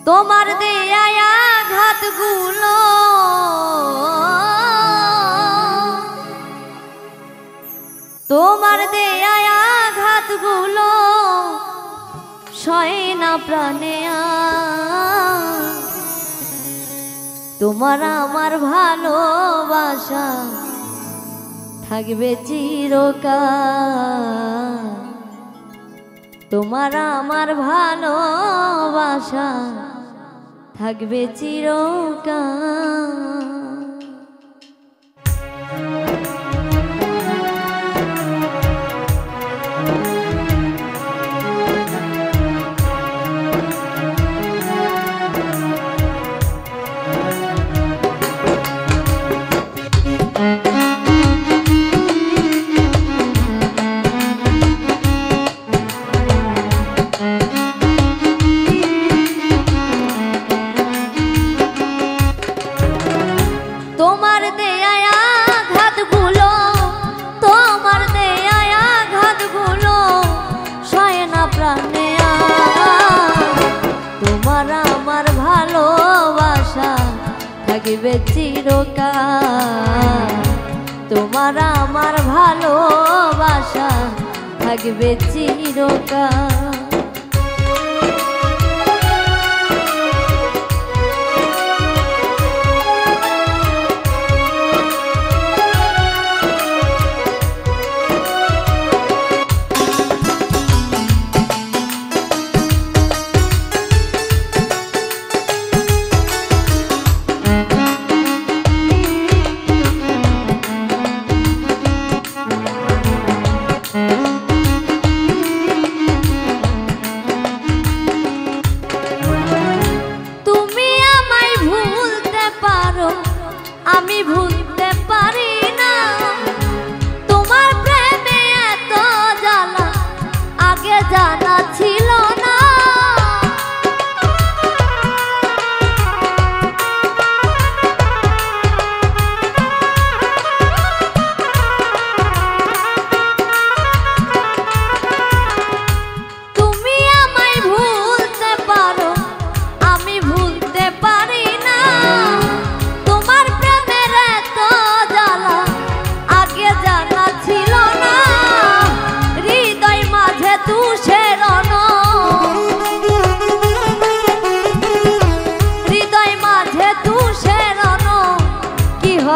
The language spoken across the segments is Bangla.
তোমার দেয়া আঘাতগুলো তোমার দেয়া আঘাতগুলো সয় না প্রাণে তোমার আমার ভালোবাসা থাকবে চিরকাল তোমার আমার ভালোবাসা থাকবে চিরকাল থাকবে চিরকাল তোমার আমার ভালোবাসা থাকবে চিরকাল আমি ভুলতে পারি না তোমার প্রেমে এত জ্বালা আগে জানা ছিল না তুমি আমায় ভুলতে পারো আমি ভুলতে পারি না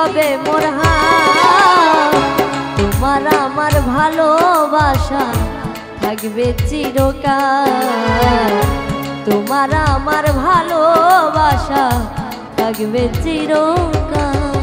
হবে মোর তোমার আমার ভালোবাসা থাকবে চিরকাল তোমার আমার ভালোবাসা থাকবে চিরকাল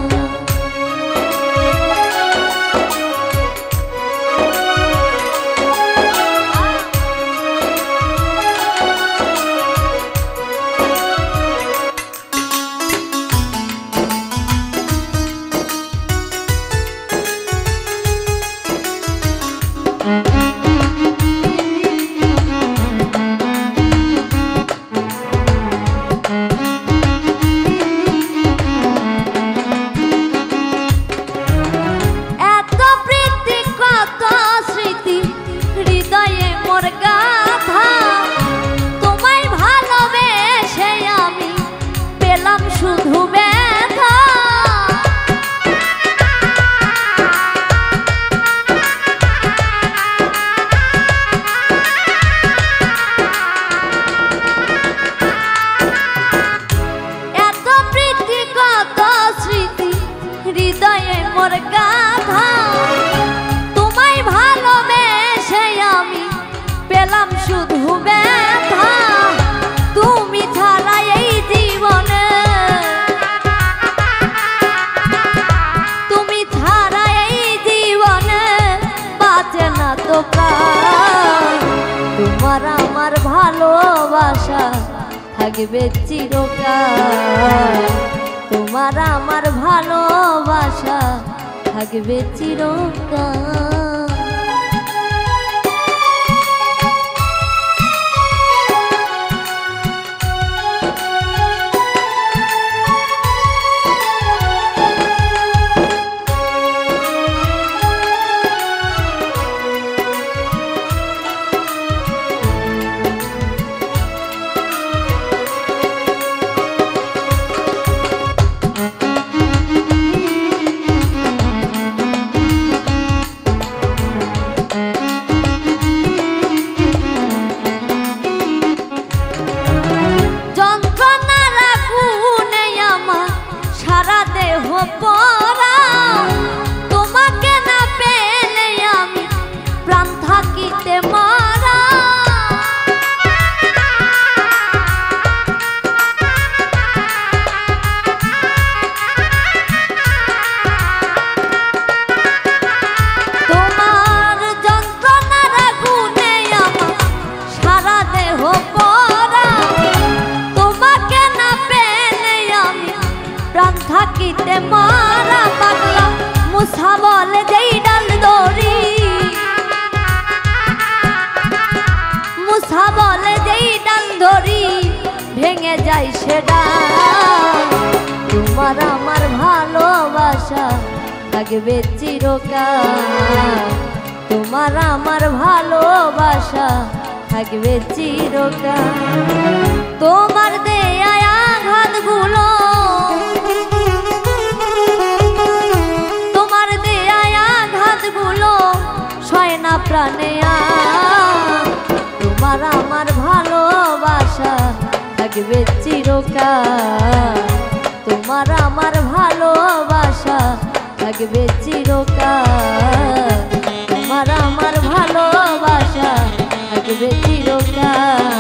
তোমার আমার ভালোবাসা থাকবে চিরকাল তোমার আমার ভালোবাসা থাকবে চিরকাল বলে যেই ডান ধরি ভেঙে যায় সে ডান। তোমার আমার ভালোবাসা থাকবে চিরকাল, তোমার আমার ভালোবাসা থাকবে চিরকাল। তোমার দেয়া আঘাতগুলো, তোমার দেয়া আঘাতগুলো সয় না প্রাণে আর। তোমার আমার ভালোবাসা থাকবে চিরকাল, তোমার আমার ভালোবাসা থাকবে চিরকাল, তোমার আমার ভালোবাসা থাকবে চিরকাল।